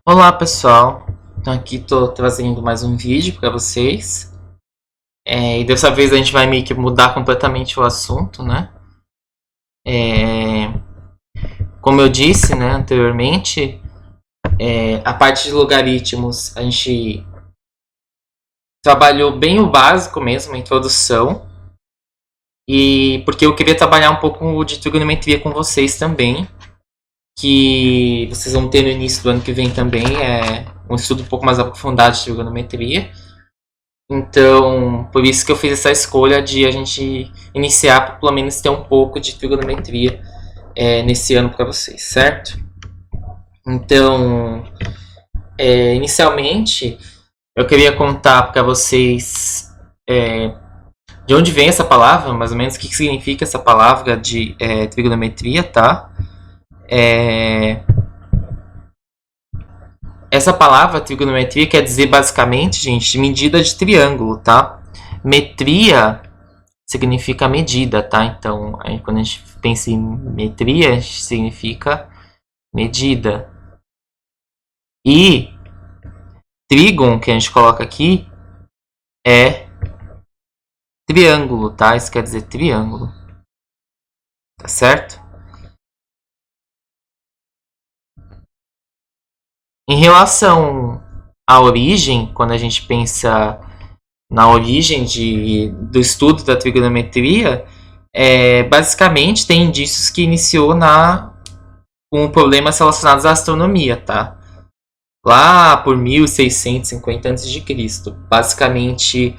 Olá pessoal, então aqui tô trazendo mais um vídeo para vocês e dessa vez a gente vai meio que mudar completamente o assunto, né? É, Como eu disse, né, anteriormente, a parte de logaritmos a gente trabalhou bem o básico mesmo, a introdução, e porque eu queria trabalhar um pouco de trigonometria com vocês também, que vocês vão ter no início do ano que vem também, um estudo um pouco mais aprofundado de trigonometria. Então, por isso que eu fiz essa escolha de a gente iniciar para pelo menos ter um pouco de trigonometria nesse ano para vocês, certo? Então, inicialmente, eu queria contar para vocês de onde vem essa palavra, mais ou menos o que significa essa palavra de trigonometria, tá? Essa palavra trigonometria quer dizer basicamente, gente, medida de triângulo, tá? Metria significa medida, tá? Então, aí, quando a gente pensa em metria, significa medida. E trígono, que a gente coloca aqui, é triângulo, tá? Isso quer dizer triângulo. Tá certo? Em relação à origem, quando a gente pensa na origem do estudo da trigonometria, basicamente tem indícios que iniciou com problemas relacionados à astronomia, tá? Lá por 1650 a.C. Basicamente,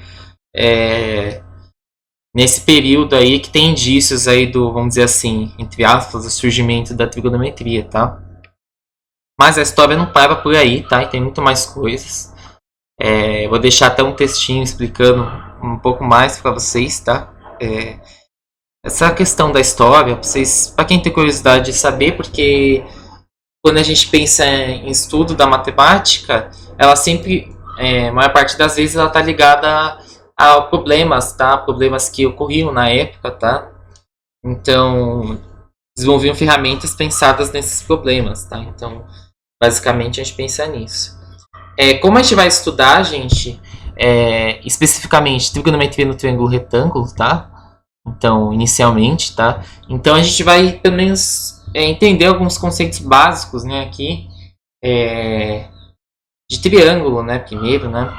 nesse período aí que tem indícios aí do, vamos dizer assim, entre aspas, o surgimento da trigonometria, tá? Mas a história não para por aí, tá? E tem muito mais coisas. Vou deixar até um textinho explicando um pouco mais para vocês, tá? Essa questão da história, para quem tem curiosidade de saber, porque quando a gente pensa em estudo da matemática, ela sempre, a maior parte das vezes, ela está ligada a problemas, tá? Problemas que ocorriam na época, tá? Então, desenvolviam ferramentas pensadas nesses problemas, tá? Então, basicamente, a gente pensa nisso. Como a gente vai estudar, gente, especificamente trigonometria no triângulo retângulo, tá? Então, inicialmente, tá? Então, a gente vai, pelo menos, entender alguns conceitos básicos, né, aqui, de triângulo, né, primeiro, né?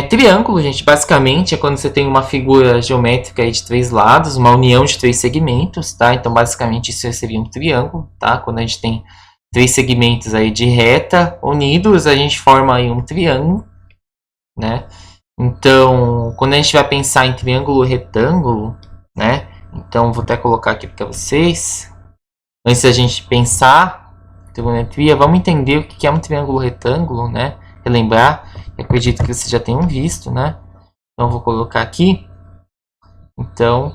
Triângulo, gente, basicamente, é quando você tem uma figura geométrica aí de três lados, uma união de três segmentos, tá? Então, basicamente, isso seria um triângulo, tá? Quando a gente tem três segmentos aí de reta unidos, a gente forma aí um triângulo, né? Então, quando a gente vai pensar em triângulo retângulo, né? Então, vou até colocar aqui para vocês. Antes da gente pensar em trigonometria, vamos entender o que é um triângulo retângulo, né? Relembrar, eu acredito que vocês já tenham visto, né? Então, vou colocar aqui. Então,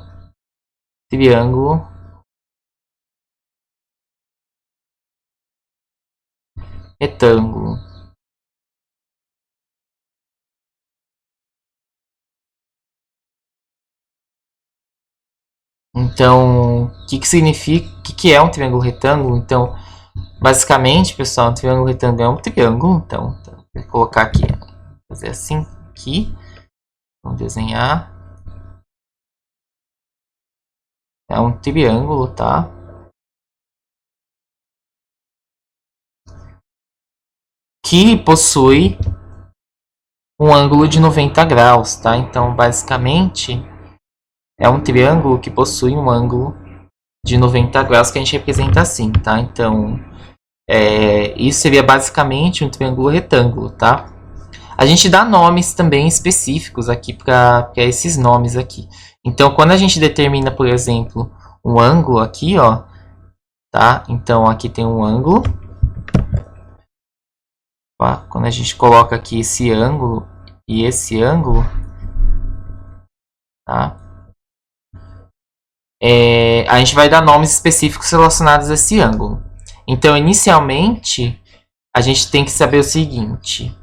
triângulo retângulo. Então, o que significa, o que é um triângulo retângulo? Então, basicamente, pessoal, um triângulo retângulo é um triângulo. Então, vou colocar aqui, fazer assim, aqui. Vamos desenhar. É um triângulo, tá? Que possui um ângulo de 90 graus, tá? Então, basicamente, é um triângulo que possui um ângulo de 90 graus que a gente representa assim, tá? Então, isso seria basicamente um triângulo retângulo, tá? A gente dá nomes também específicos aqui para esses nomes aqui. Então, quando a gente determina, por exemplo, um ângulo aqui, ó, tá? Então, aqui tem um ângulo. Tá? Quando a gente coloca aqui esse ângulo e esse ângulo, tá? A gente vai dar nomes específicos relacionados a esse ângulo. Então, inicialmente, a gente tem que saber o seguinte.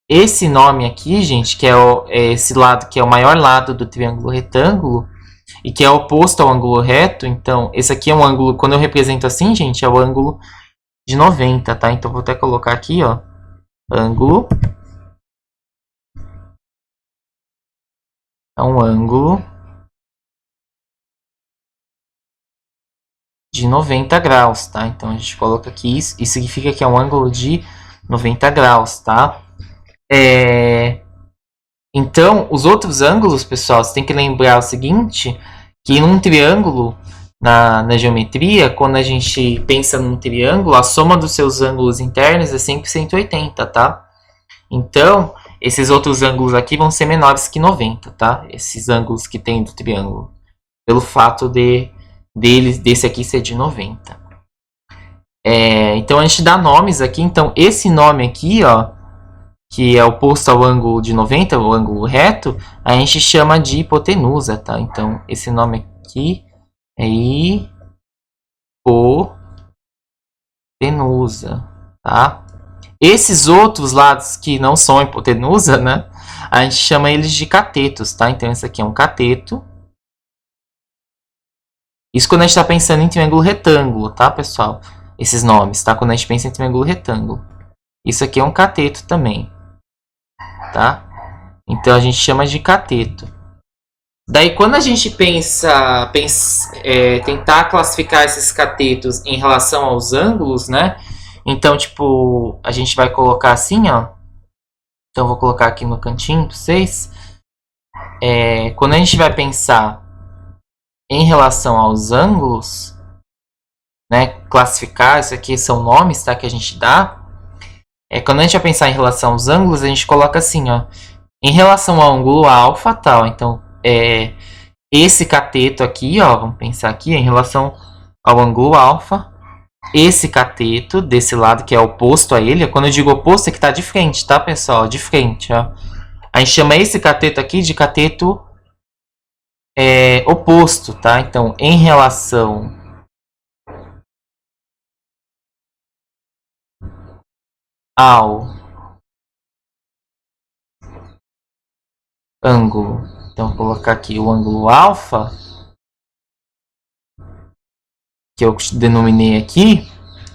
Esse nome aqui, gente, que é esse lado que é o maior lado do triângulo retângulo e que é oposto ao ângulo reto. Então, esse aqui é um ângulo, quando eu represento assim, gente, é o ângulo de 90, tá? Então vou até colocar aqui, ó, ângulo é um ângulo de 90 graus, tá? Então a gente coloca aqui isso e significa que é um ângulo de 90 graus, tá? Então, os outros ângulos, pessoal, você tem que lembrar o seguinte, que num triângulo, na geometria, quando a gente pensa num triângulo, a soma dos seus ângulos internos é sempre 180, tá? Então, esses outros ângulos aqui vão ser menores que 90, tá? Esses ângulos que tem do triângulo. Pelo fato desse aqui ser de 90. Então, a gente dá nomes aqui. Então, esse nome aqui, ó, que é oposto ao ângulo de 90, o ângulo reto, a gente chama de hipotenusa, tá? Então, esse nome aqui é hipotenusa, tá? Esses outros lados que não são hipotenusa, né? A gente chama eles de catetos, tá? Então, esse aqui é um cateto. Isso quando a gente está pensando em triângulo retângulo, tá, pessoal? Esses nomes, tá? Quando a gente pensa em triângulo retângulo. Isso aqui é um cateto também, tá? Então, a gente chama de cateto. Daí, quando a gente tentar classificar esses catetos em relação aos ângulos, né? Então, tipo, a gente vai colocar assim, ó. Então, eu vou colocar aqui no cantinho para vocês. Quando a gente vai pensar em relação aos ângulos, né? Classificar, isso aqui são nomes, tá? Que a gente dá. Quando a gente vai pensar em relação aos ângulos, a gente coloca assim, ó. Em relação ao ângulo alfa, tal. Então, esse cateto aqui, ó, vamos pensar aqui, em relação ao ângulo alfa, esse cateto desse lado que é oposto a ele, quando eu digo oposto é que está de frente, tá, pessoal? De frente, ó. A gente chama esse cateto aqui de cateto oposto, tá? Então, em relação ao ângulo, então vou colocar aqui o ângulo alfa, que eu denominei aqui.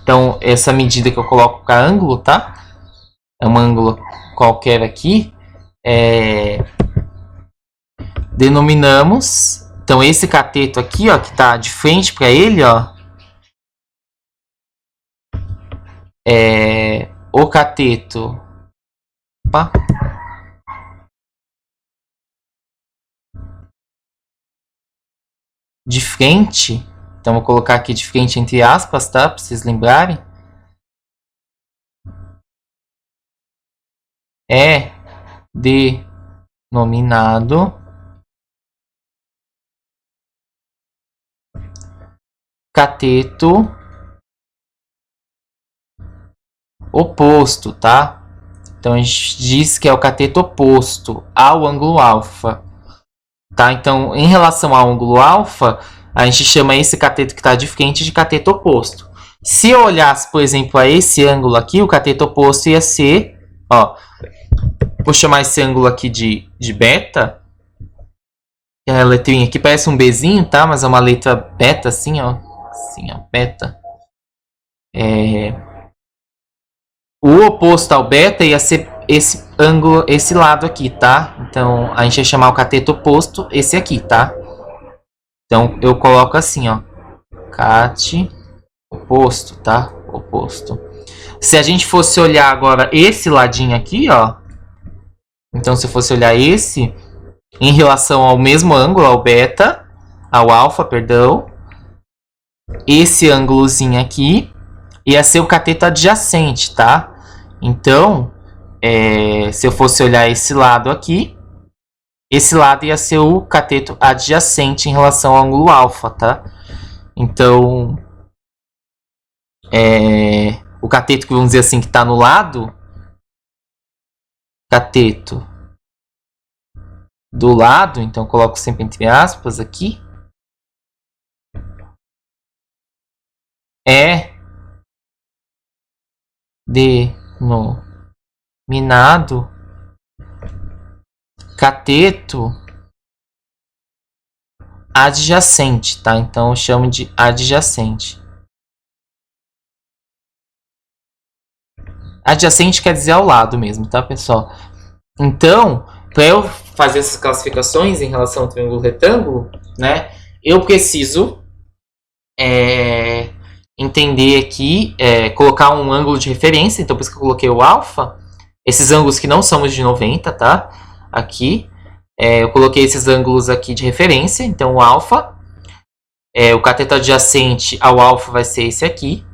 Então, essa medida que eu coloco para ângulo, tá? É um ângulo qualquer aqui. Denominamos. Então, esse cateto aqui, ó, que está de frente para ele, ó, o cateto. Opa. De frente. Então, vou colocar aqui de frente entre aspas, tá? Para vocês lembrarem. É denominado cateto oposto, tá? Então, a gente diz que é o cateto oposto ao ângulo alfa, tá? Então, em relação ao ângulo alfa, a gente chama esse cateto que está de frente de cateto oposto. Se eu olhasse, por exemplo, a esse ângulo aqui, o cateto oposto ia ser, ó, vou chamar esse ângulo aqui de beta. A letrinha aqui parece um Bzinho, tá? Mas é uma letra beta, assim, ó. Assim, ó, beta. O oposto ao beta ia ser esse ângulo, esse lado aqui, tá? Então, a gente vai chamar o cateto oposto esse aqui, tá? Então, eu coloco assim, ó. Cat oposto, tá? Oposto. Se a gente fosse olhar agora esse ladinho aqui, ó. Então, se eu fosse olhar esse, em relação ao mesmo ângulo, ao beta, ao alfa, perdão, esse ângulozinho aqui ia ser o cateto adjacente, tá? Então, se eu fosse olhar esse lado aqui, esse lado ia ser o cateto adjacente em relação ao ângulo alfa, tá? Então, o cateto que vamos dizer assim que está no lado, cateto do lado, então eu coloco sempre entre aspas aqui, é denominado cateto adjacente, tá? Então eu chamo de adjacente. Adjacente quer dizer ao lado mesmo, tá, pessoal? Então, para eu fazer essas classificações em relação ao triângulo retângulo, né, eu preciso entender aqui, colocar um ângulo de referência. Então, por isso que eu coloquei o alfa. Esses ângulos que não são os de 90, tá? Aqui. Eu coloquei esses ângulos aqui de referência. Então, o alfa. O cateto adjacente ao alfa vai ser esse aqui.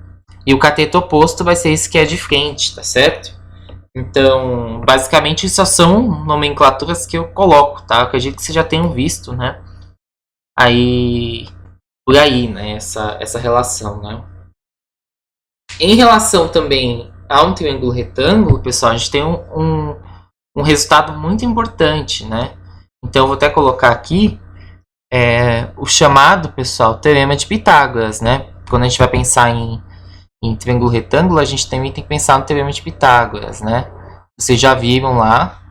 E o cateto oposto vai ser esse que é de frente, tá certo? Então, basicamente, só são nomenclaturas que eu coloco, tá? Eu acredito que vocês já tenham visto, né? Aí, por aí, né? Essa relação, né? Em relação também a um triângulo retângulo, pessoal, a gente tem um resultado muito importante, né? Então, eu vou até colocar aqui o chamado, pessoal, teorema de Pitágoras, né? Quando a gente vai pensar em triângulo retângulo, a gente também tem que pensar no teorema de Pitágoras, né? Vocês já viram lá.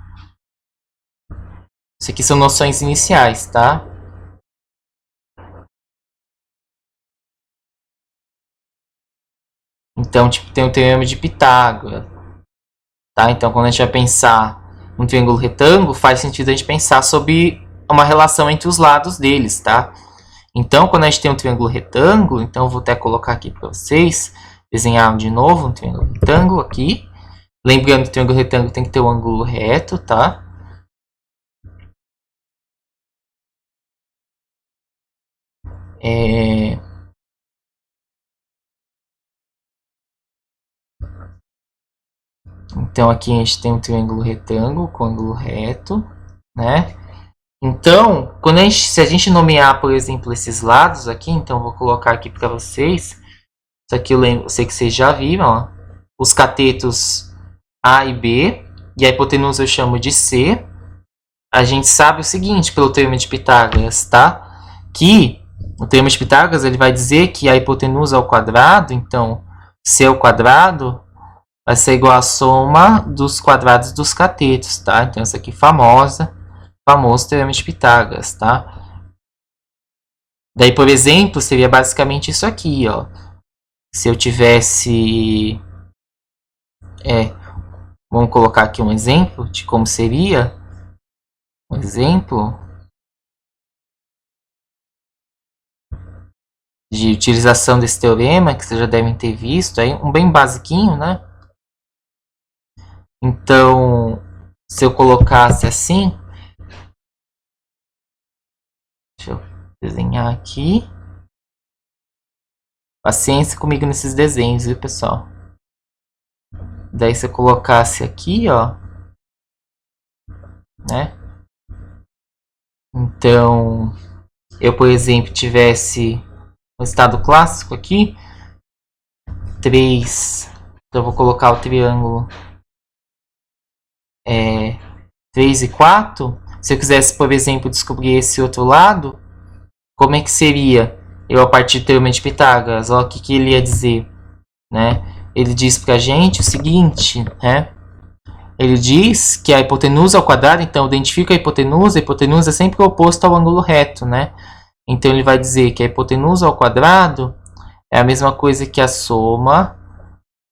Isso aqui são noções iniciais, tá? Então, tipo, tem o teorema de Pitágoras, tá? Então, quando a gente vai pensar um triângulo retângulo, faz sentido a gente pensar sobre uma relação entre os lados deles, tá? Então, quando a gente tem um triângulo retângulo, então eu vou até colocar aqui para vocês, desenhar de novo um triângulo retângulo aqui. Lembrando que o triângulo retângulo tem que ter um ângulo reto, tá? Então, aqui a gente tem um triângulo retângulo com ângulo reto, né? Então, se a gente nomear, por exemplo, esses lados aqui, então eu vou colocar aqui para vocês. Isso aqui eu sei que vocês já viram, ó. Os catetos A e B, e a hipotenusa eu chamo de C. A gente sabe o seguinte, pelo teorema de Pitágoras, tá? Que o teorema de Pitágoras ele vai dizer que a hipotenusa ao quadrado, então C ao quadrado, vai ser igual à soma dos quadrados dos catetos, tá? Então, isso aqui famoso teorema de Pitágoras, tá? Daí, por exemplo, seria basicamente isso aqui, ó. Se eu tivesse... vamos colocar aqui um exemplo de como seria. Um exemplo de utilização desse teorema, que vocês já devem ter visto. Aí, um bem basiquinho, né? Então, se eu colocasse assim... Deixa eu desenhar aqui. Paciência comigo nesses desenhos, viu, pessoal? Daí, se eu colocasse aqui, ó... né? Então, eu, por exemplo, tivesse um estado clássico aqui. 3... Então, eu vou colocar o triângulo 3 e 4. Se eu quisesse, por exemplo, descobrir esse outro lado, como é que seria? Eu, a partir do teorema de Pitágoras, ó, o que ele ia dizer, né? Ele diz pra gente o seguinte, né? Ele diz que a hipotenusa ao quadrado, então, identifica a hipotenusa é sempre oposta ao ângulo reto, né? Então, ele vai dizer que a hipotenusa ao quadrado é a mesma coisa que a soma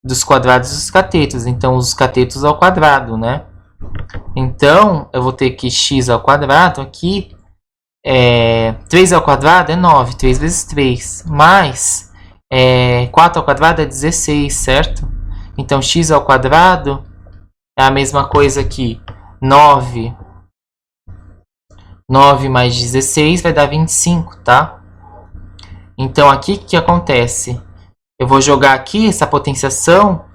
dos quadrados dos catetos. Então, os catetos ao quadrado, né? Então, eu vou ter que x ao quadrado aqui, 3 ao quadrado é 9, 3 vezes 3, mais 4 ao quadrado é 16, certo? Então, x ao quadrado é a mesma coisa que 9 mais 16 vai dar 25, tá? Então, aqui o que acontece? Eu vou jogar aqui essa potenciação,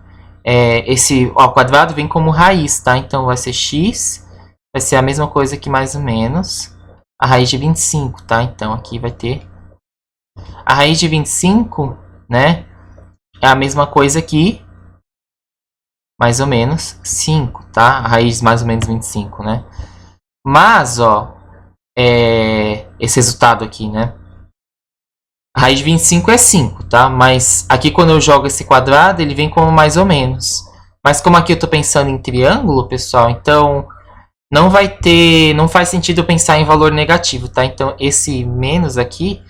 esse ao quadrado vem como raiz, tá? Então, vai ser x, vai ser a mesma coisa que mais ou menos a raiz de 25, tá? Então, aqui vai ter... A raiz de 25, né? É a mesma coisa que mais ou menos 5, tá? A raiz mais ou menos 25, né? Mas, ó, esse resultado aqui, né? A raiz de 25 é 5, tá? Mas aqui quando eu jogo esse quadrado, ele vem como mais ou menos. Mas como aqui eu tô pensando em triângulo, pessoal, então não faz sentido eu pensar em valor negativo, tá? Então esse menos aqui,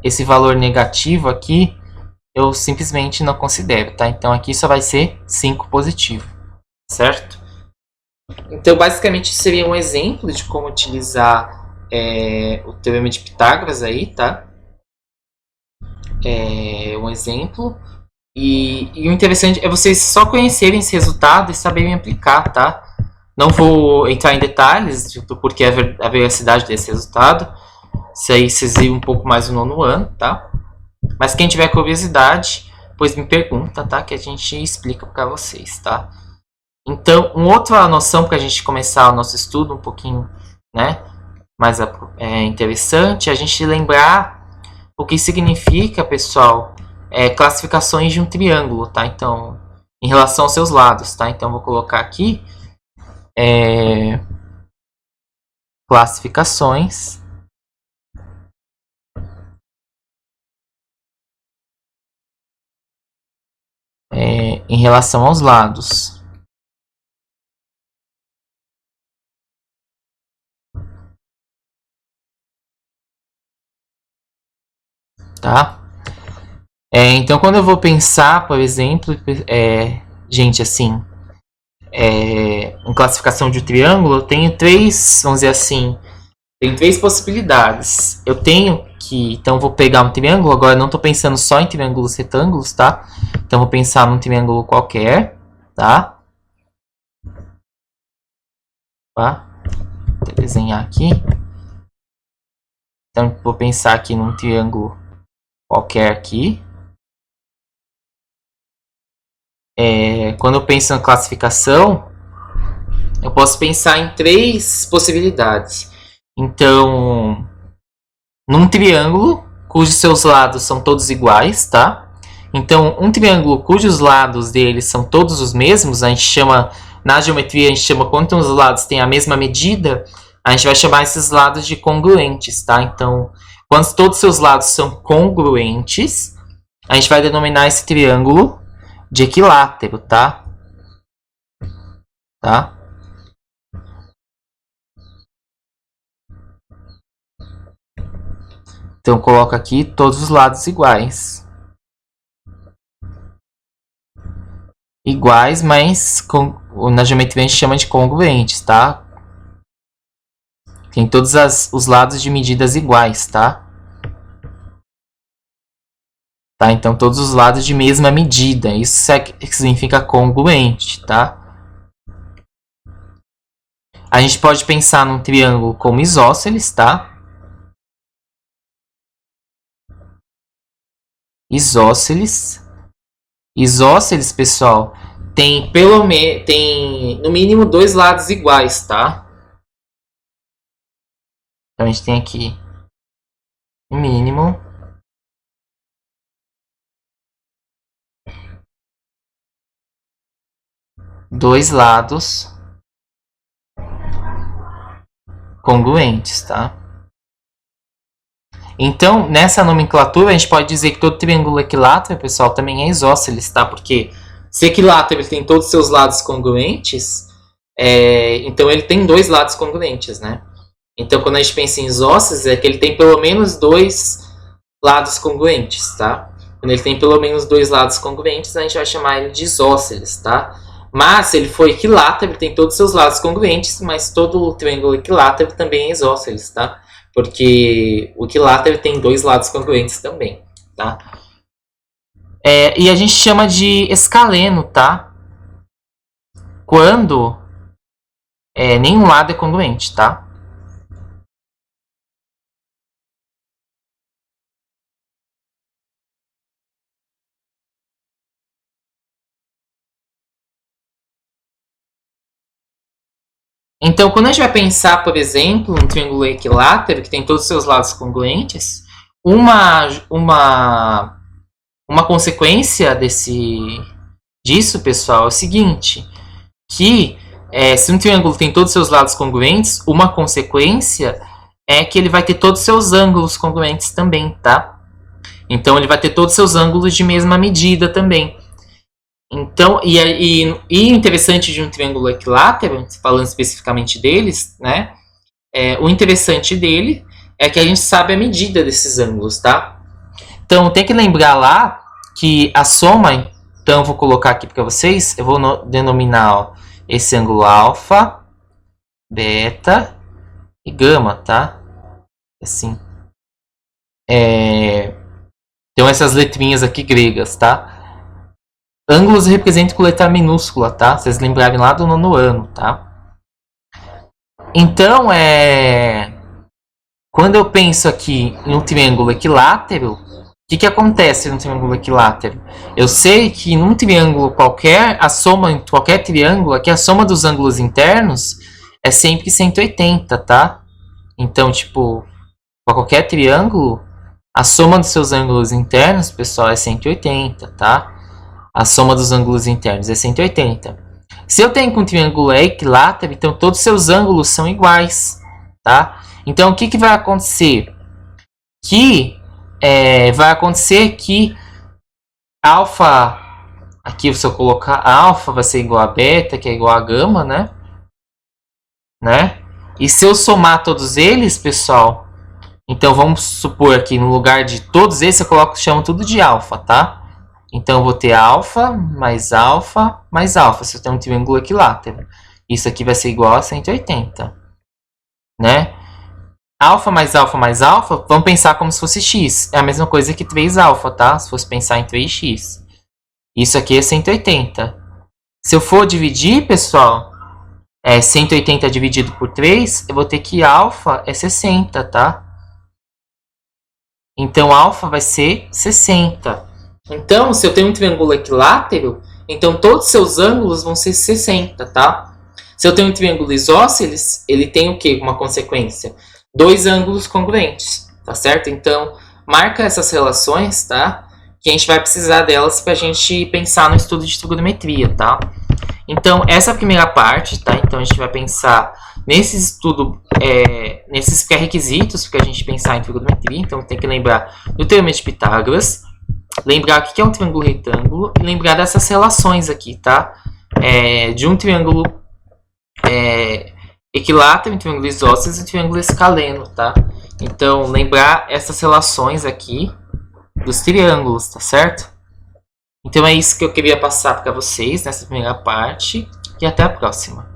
esse valor negativo aqui, eu simplesmente não considero, tá? Então aqui só vai ser 5 positivo, certo? Então basicamente seria um exemplo de como utilizar o teorema de Pitágoras aí, tá? Um exemplo. E o interessante é vocês só conhecerem esse resultado e saberem aplicar, tá? Não vou entrar em detalhes do porquê a veracidade desse resultado. Isso aí vocês viram um pouco mais no nono ano, tá? Mas quem tiver curiosidade, pois me pergunta, tá? Que a gente explica para vocês, tá? Então, uma outra noção para a gente começar o nosso estudo um pouquinho, né? Mais interessante, é a gente lembrar o que significa, pessoal, classificações de um triângulo, tá? Então, em relação aos seus lados, tá? Então, vou colocar aqui classificações em relação aos lados. Tá? Então, quando eu vou pensar, por exemplo, gente, assim, em classificação de triângulo, eu tenho três, vamos dizer assim, tem três possibilidades. Eu tenho que, então, vou pegar um triângulo, agora não estou pensando só em triângulos retângulos, tá? Então, vou pensar num triângulo qualquer, tá? Vou desenhar aqui. Então, vou pensar aqui num triângulo qualquer aqui. Quando eu penso na classificação, eu posso pensar em três possibilidades. Então, num triângulo cujos seus lados são todos iguais, tá? Então, um triângulo cujos lados deles são todos os mesmos, a gente chama, na geometria, a gente chama quando os lados têm a mesma medida, a gente vai chamar esses lados de congruentes, tá? Então, quando todos os seus lados são congruentes, a gente vai denominar esse triângulo de equilátero, tá? Tá? Então, coloco aqui todos os lados iguais. Iguais, mas na geometria a gente chama de congruentes, tá? Tem todos os lados de medidas iguais, tá? Tá? Então, todos os lados de mesma medida. Isso significa congruente, tá? A gente pode pensar num triângulo como isósceles, tá? Isósceles, pessoal, tem no mínimo dois lados iguais, tá? Então a gente tem aqui no mínimo dois lados congruentes, tá? Então, nessa nomenclatura, a gente pode dizer que todo triângulo equilátero, pessoal, também é isósceles, tá? Porque se equilátero ele tem todos os seus lados congruentes, então ele tem dois lados congruentes, né? Então, quando a gente pensa em isósceles, é que ele tem pelo menos dois lados congruentes, tá? Quando ele tem pelo menos dois lados congruentes, a gente vai chamar ele de isósceles, tá? Mas, se ele for equilátero, ele tem todos os seus lados congruentes, mas todo o triângulo equilátero também é isósceles, tá? Porque o equilátero tem dois lados congruentes também, tá? E a gente chama de escaleno, tá? Quando nenhum lado é congruente, tá? Então, quando a gente vai pensar, por exemplo, um triângulo equilátero que tem todos os seus lados congruentes, uma consequência disso, pessoal, é o seguinte, que se um triângulo tem todos os seus lados congruentes, uma consequência é que ele vai ter todos os seus ângulos congruentes também, tá? Então, ele vai ter todos os seus ângulos de mesma medida também. Então, e interessante de um triângulo equilátero, falando especificamente deles, né? O interessante dele é que a gente sabe a medida desses ângulos, tá? Então, tem que lembrar lá que a soma, então eu vou colocar aqui para vocês, eu vou denominar, ó, esse ângulo alfa, beta e gama, tá? Assim. Então essas letrinhas aqui gregas, tá? Ângulos representam com letra minúscula, tá? Vocês lembrarem lá do 9º ano, tá? Então, quando eu penso aqui em um triângulo equilátero, o que acontece num triângulo equilátero? Eu sei que num triângulo qualquer, a soma em qualquer triângulo, aqui a soma dos ângulos internos é sempre 180, tá? Então, tipo, para qualquer triângulo, a soma dos seus ângulos internos, pessoal, é 180, tá? A soma dos ângulos internos é 180. Se eu tenho que um triângulo é equilátero, então todos os seus ângulos são iguais, tá? Então, o que vai acontecer? Vai acontecer que alfa, aqui se eu colocar alfa vai ser igual a beta, que é igual a gama, né? E se eu somar todos eles, pessoal, então vamos supor aqui no lugar de todos esses, eu chamo tudo de alfa, tá? Então eu vou ter alfa mais alfa mais alfa, se eu tenho um triângulo equilátero. Isso aqui vai ser igual a 180, né? Alfa mais alfa mais alfa, vamos pensar como se fosse x. É a mesma coisa que 3 alfa, tá? Se fosse pensar em 3x. Isso aqui é 180. Se eu for dividir, pessoal, 180 dividido por 3, eu vou ter que alfa é 60, tá? Então, alfa vai ser 60. Então, se eu tenho um triângulo equilátero, então todos os seus ângulos vão ser 60, tá? Se eu tenho um triângulo isósceles, ele tem o quê? Uma consequência? 2 ângulos congruentes, tá certo? Então, marca essas relações, tá? Que a gente vai precisar delas para a gente pensar no estudo de trigonometria, tá? Então, essa é a primeira parte, tá? Então, a gente vai pensar nesse estudo, nesses pré-requisitos para a gente pensar em trigonometria. Então, tem que lembrar do Teorema de Pitágoras, lembrar o que é um triângulo retângulo e lembrar dessas relações aqui, tá? De um triângulo equilátero, um triângulo isósceles e um triângulo escaleno, tá? Então, lembrar essas relações aqui dos triângulos, tá certo? Então, é isso que eu queria passar para vocês nessa primeira parte e até a próxima.